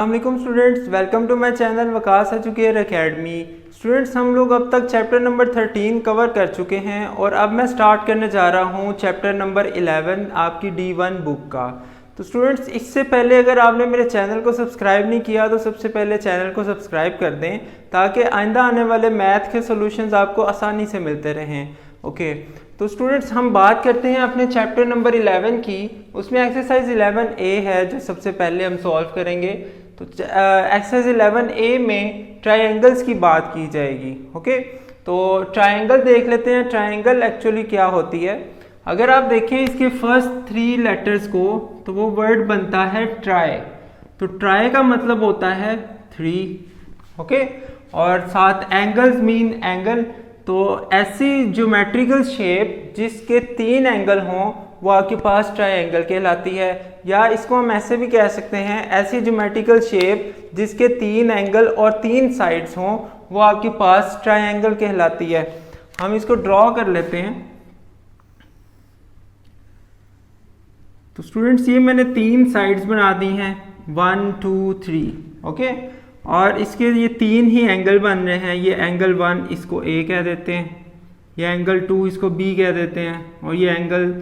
अस्सलाम students, welcome to my channel Waqas Educare academy. Students, हम लोग अब तक चैप्टर नंबर 13 कवर कर चुके हैं और अब मैं स्टार्ट करने जा रहा हूं चैप्टर नंबर 11 आपकी D1 बुक का। तो स्टूडेंट्स, इससे पहले अगर आपने मेरे चैनल को सब्सक्राइब नहीं किया तो सबसे पहले चैनल को सब्सक्राइब कर दें ताकि आइंदा आने वाले मैथ के सॉल्यूशंस आपको आसानी से मिलते रहें। ओके, तो स्टूडेंट्स हम बात करते हैं अपने चैप्टर नंबर 11 की। उसमें एक्सरसाइज 11A है जो सबसे पहले हम सॉल्व करेंगे। तो एक्सरसाइज 11A में ट्रायंगल्स की बात की जाएगी। ओके, तो ट्रायंगल देख लेते हैं। ट्रायंगल एक्चुअली क्या होती है। अगर आप देखें इसके फर्स्ट 3 लेटर्स को तो वो वर्ड बनता है ट्राई। तो ट्राई का मतलब होता है 3। ओके, और साथ एंगल्स मीन एंगल। तो ऐसी ज्योमेट्रिकल शेप जिसके 3 एंगल हों वो आपके पास ट्रायंगल कहलाती है। या इसको हम ऐसे भी कह सकते हैं, ऐसी ज्योमेट्रिकल शेप जिसके 3 एंगल और 3 साइड्स हों वो आपके पास ट्रायंगल कहलाती है। हम इसको ड्रॉ कर लेते हैं। तो स्टूडेंट्स, ये मैंने 3 साइड्स बना दी हैं, 1 2 3। ओके, और इसके ये 3 ही एंगल बन रहे हैं। ये एंगल 1 इसको A कह देते हैं, ये एंगल 2 इसको B कह देते हैं, और ये एंगल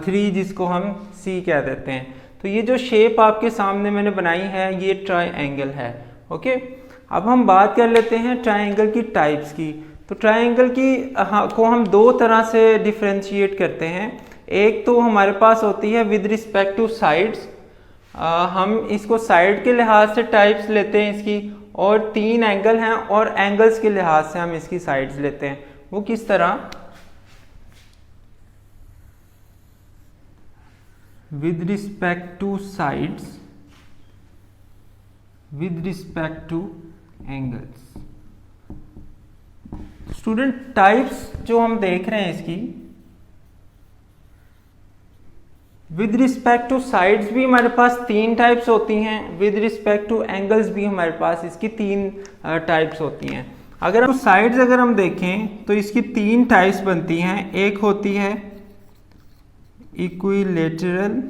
3 जिसको हम C कह देते हैं। तो ये जो शेप आपके सामने मैंने बनाई है ये ट्रायंगल है। ओके, अब हम बात कर लेते हैं ट्रायंगल की टाइप्स की। तो ट्रायंगल की को हम 2 तरह से डिफ्रेंशिएट करते हैं। एक तो हमारे पास होती है विद रिस्पेक्ट टू साइड्स, हम इसको साइड के लिहाज से टाइप्स लेते हैं इसकी, और 3 एंगल हैं और एंगल्स के लिहाज से हम इसकी साइड्स लेते हैं। वो किस तरह, with respect two sides, with respect two angles. Student, types जो हम देख रहे हैं इसकी, विद रिस्पेक्ट टू साइड्स भी हमारे पास 3 टाइप्स होती हैं, विद रिस्पेक्ट टू एंगल्स भी हमारे पास इसकी 3 टाइप्स होती हैं। अगर हम साइड्स अगर हम देखें तो इसकी 3 टाइप्स बनती हैं। एक होती है इक्विलेटरल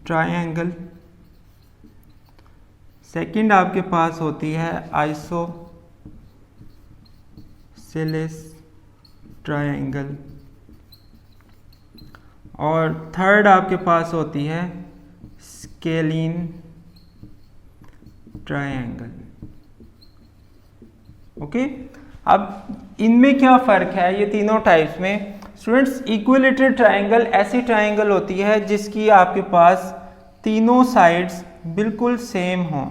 ट्रायंगल, सेकंड आपके पास होती है आइसोसेलेस ट्रायंगल, और थर्ड आपके पास होती है स्केलीन ट्रायंगल। ओके, अब इनमें क्या फ़र्क है ये तीनों टाइप्स में। स्टूडेंट्स, इक्विलेटरल ट्रायंगल ऐसी ट्रायंगल होती है जिसकी आपके पास तीनों साइड्स बिल्कुल सेम हों।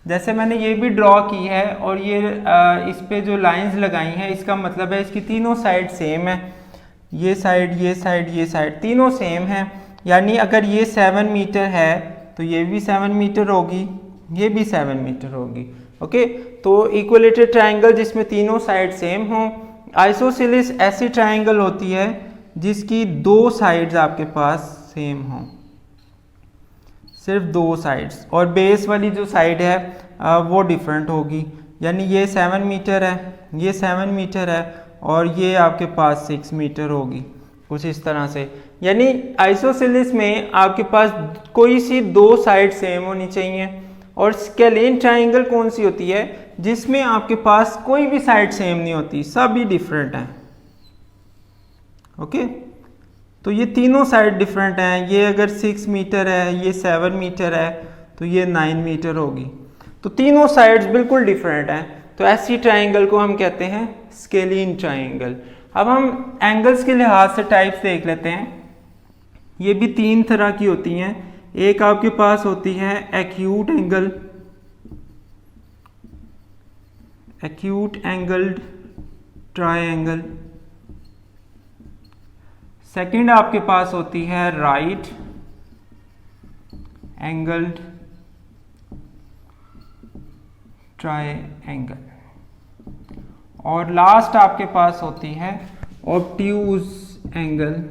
जैसे मैंने ये भी ड्रॉ की है और ये इस पे जो लाइंस लगाई हैं इसका मतलब है इसकी तीनों साइड सेम है। ये साइड, ये साइड, ये साइड तीनों सेम है। यानी अगर ये 7 मीटर है तो ये भी 7 मीटर होगी, ये भी 7 मीटर होगी। ओके, तो इक्विलेटरल ट्रायंगल जिसमें तीनों साइड सेम हों। आइसोसेलेस ऐसी ट्रायंगल होती है जिसकी 2 साइड्स आपके पास सेम हों, सिर्फ 2 साइड्स, और बेस वाली जो साइड है वो डिफरेंट होगी। यानी ये 7 मीटर है, ये 7 मीटर है, और ये आपके पास 6 मीटर होगी, कुछ इस तरह से। यानी आइसोसेलेस में आपके पास कोई सी 2 साइड सेम होनी चाहिए। और स्केलीन ट्रायंगल कौन सी होती है, जिसमें आपके पास कोई भी साइड सेम नहीं होती, सभी डिफरेंट हैं। ओके, तो ये तीनों साइड डिफरेंट हैं। ये अगर 6 मीटर है, ये 7 मीटर है, तो ये 9 मीटर होगी। तो तीनों साइड्स बिल्कुल डिफरेंट हैं। तो ऐसी ट्रायंगल को हम कहते हैं स्केलीन ट्रायंगल। अब हम एंगल्स के लिहाज से टाइप्स देख लेते हैं। ये भी 3 तरह की होती हैं। एक आपके पास होती है acute angle, acute angled triangle. Second आपके पास होती है राइट एंगल्ड ट्रायंगल, और लास्ट आपके पास होती है ऑब्ट्यूज एंगल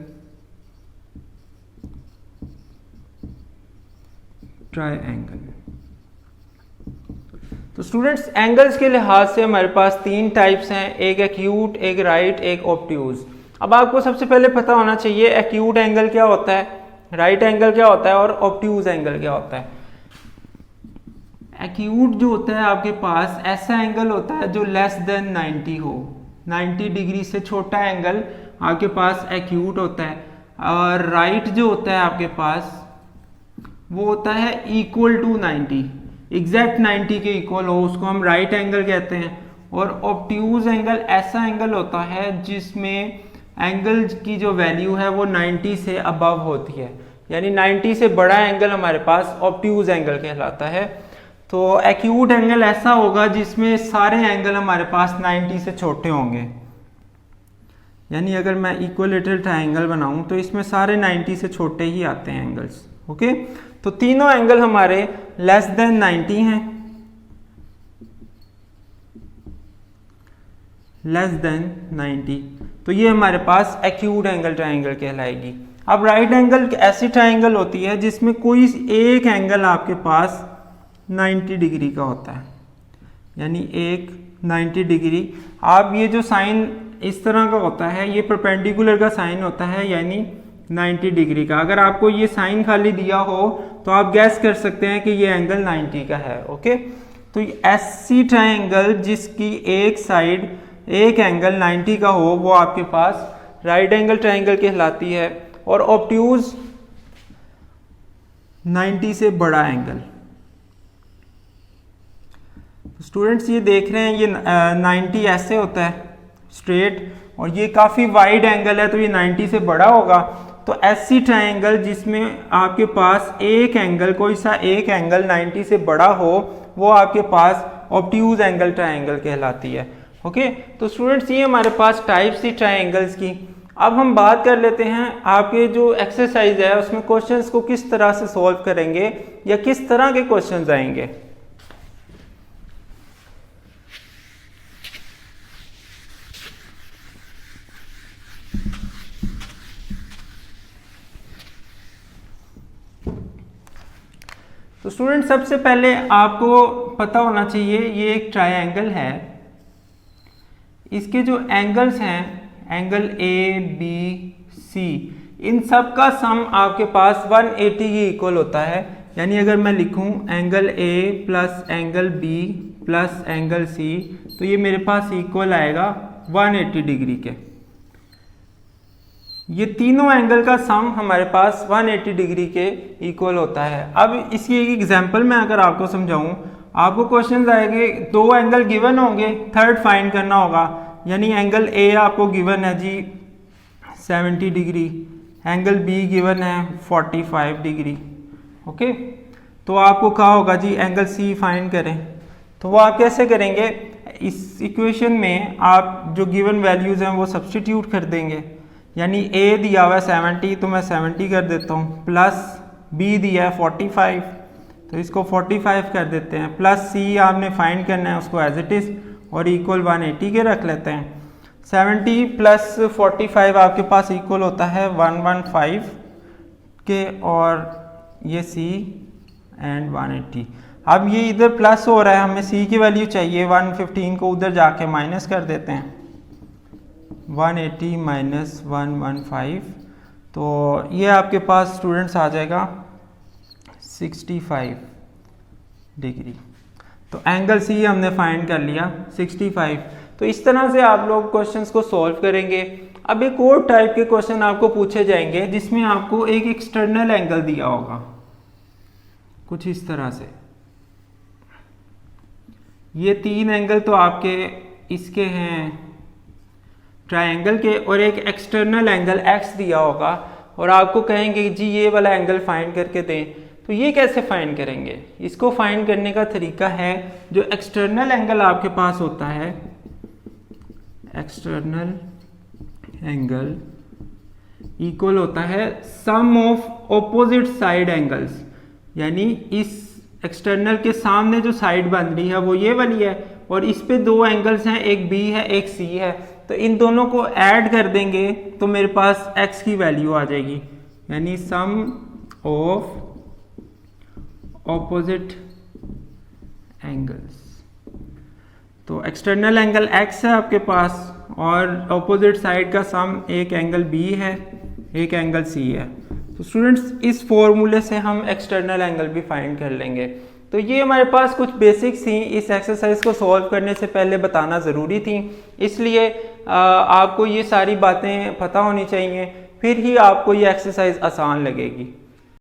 ट्रायंगल। तो स्टूडेंट्स, एंगल्स के लिहाज से हमारे पास 3 टाइप्स हैं, एक एक्यूट, एक राइट, एक ऑब्ट्यूज। अब आपको सबसे पहले पता होना चाहिए एक्यूट एंगल क्या होता है। राइट एंगल क्या होता है और ऑब्ट्यूज एंगल क्या होता है। एक्यूट जो होता है आपके पास ऐसा एंगल होता है जो लेस देन 90 हो, 90 डिग्री से छोटा एंगल आपके पास एक्यूट होता है। और राइट जो होता है आपके पास वो होता है इक्वल टू 90, एग्जैक्ट 90 के इक्वल हो, उसको हम राइट एंगल कहते हैं। और ऑब्ट्यूज एंगल ऐसा एंगल होता है जिसमें एंगल की जो वैल्यू है वो 90 से अबव होती है, यानी 90 से बड़ा एंगल हमारे पास ऑब्ट्यूज एंगल कहलाता है। तो एक्यूट एंगल ऐसा होगा जिसमें सारे एंगल हमारे पास 90 से छोटे होंगे, यानी अगर मैं इक्विलेटरल ट्रायंगल बनाऊं तो इसमें सारे 90 से छोटे ही आते हैं एंगल्स। ओके, तो तीनों एंगल हमारे लेस देन 90 हैं, लेस देन 90, तो ये हमारे पास एक्यूट एंगल ट्रायंगल कहलाएगी। अब राइट एंगल ऐसी ट्रायंगल होती है जिसमें कोई एक एंगल आपके पास 90 डिग्री का होता है, यानी एक 90 डिग्री। आप ये जो साइन इस तरह का होता है ये परपेंडिकुलर का साइन होता है, यानी 90 डिग्री का। अगर आपको ये साइन खाली दिया हो तो आप गैस कर सकते हैं कि ये एंगल 90 का है। ओके, तो ऐसी ट्रायंगल जिसकी एक साइड एक एंगल 90 का हो वो आपके पास राइट एंगल ट्रायंगल कहलाती है। और ऑब्ट्यूज 90 से बड़ा एंगल। स्टूडेंट्स ये देख रहे हैं ये 90 ऐसे होता है स्ट्रेट, और ये काफ़ी वाइड एंगल है तो ये 90 से बड़ा होगा। तो ऐसी ट्रायंगल जिसमें आपके पास एक एंगल, कोई सा एक एंगल 90 से बड़ा हो वो आपके पास ऑब्ट्यूज एंगल ट्रायंगल कहलाती है। ओके, तो स्टूडेंट्स ये हमारे पास टाइप्स थी ट्रायंगल्स की। अब हम बात कर लेते हैं आपके जो एक्सरसाइज है उसमें क्वेश्चंस को किस तरह से सॉल्व करेंगे या किस तरह के क्वेश्चंस आएंगे। तो स्टूडेंट सबसे पहले आपको पता होना चाहिए ये एक ट्रायंगल है, इसके जो एंगल्स हैं एंगल ए बी सी, इन सब का सम आपके पास 180 के इक्वल होता है। यानी अगर मैं लिखूं angle A plus angle B plus angle C तो ये मेरे पास इक्वल आएगा 180 डिग्री के। ये तीनों एंगल का सम हमारे पास 180 डिग्री के इक्वल होता है। अब इसकी एक एग्जांपल मैं अगर आपको समझाऊं, आपको क्वेश्चन आएंगे, दो एंगल गिवन होंगे, थर्ड फाइंड करना होगा। यानी एंगल ए आपको गिवन है जी 70 डिग्री, एंगल बी गिवन है 45 डिग्री। ओके, तो आपको कहा होगा जी एंगल सी फाइंड करें। तो वो आप कैसे करेंगे, इस इक्वेशन में आप जो गिवन वैल्यूज हैं वो सब्स्टिट्यूट कर देंगे। यानी ए दिया हुआ है 70 तो मैं 70 कर देता हूँ, प्लस बी दिया है 45 तो इसको 45 कर देते हैं, प्लस सी आपने फाइंड करना है उसको एज इट इज़ और इक्वल 180 के रख लेते हैं। 70 प्लस 45 आपके पास इक्वल होता है 115 के, और ये सी एंड 180। अब ये इधर प्लस हो रहा है, हमें सी की वैल्यू चाहिए, 115 को उधर जाके माइनस कर देते हैं, 180 माइनस 115 तो ये आपके पास स्टूडेंट्स आ जाएगा 65 डिग्री। तो एंगल सी हमने फाइंड कर लिया 65। तो इस तरह से आप लोग क्वेश्चंस को सॉल्व करेंगे। अब एक और टाइप के क्वेश्चन आपको पूछे जाएंगे जिसमें आपको एक एक्सटर्नल एंगल दिया होगा कुछ इस तरह से। ये तीन एंगल तो आपके इसके हैं ट्रायंगल के, और एक एक्सटर्नल एंगल x दिया होगा और आपको कहेंगे जी ये वाला एंगल फाइंड करके दें। तो ये कैसे फाइंड करेंगे, इसको फाइंड करने का तरीका है, जो एक्सटर्नल एंगल आपके पास होता है, एक्सटर्नल एंगल इक्वल होता है सम ऑफ ऑपोजिट साइड एंगल्स। यानी इस एक्सटर्नल के सामने जो साइड बन रही है वो ये वाली है, और इस पे दो एंगल्स हैं, एक बी है एक सी है, तो इन दोनों को ऐड कर देंगे तो मेरे पास x की वैल्यू आ जाएगी, यानी सम ऑफ ऑपोजिट एंगल्स। तो एक्सटर्नल एंगल x है आपके पास और ऑपोजिट साइड का सम एक एंगल b है एक एंगल c है। तो स्टूडेंट्स इस फॉर्मूले से हम एक्सटर्नल एंगल भी फाइंड कर लेंगे। तो ये हमारे पास कुछ बेसिक्स थी, इस एक्सरसाइज को सॉल्व करने से पहले बताना ज़रूरी थी, इसलिए आपको ये सारी बातें पता होनी चाहिए, फिर ही आपको ये एक्सरसाइज आसान लगेगी।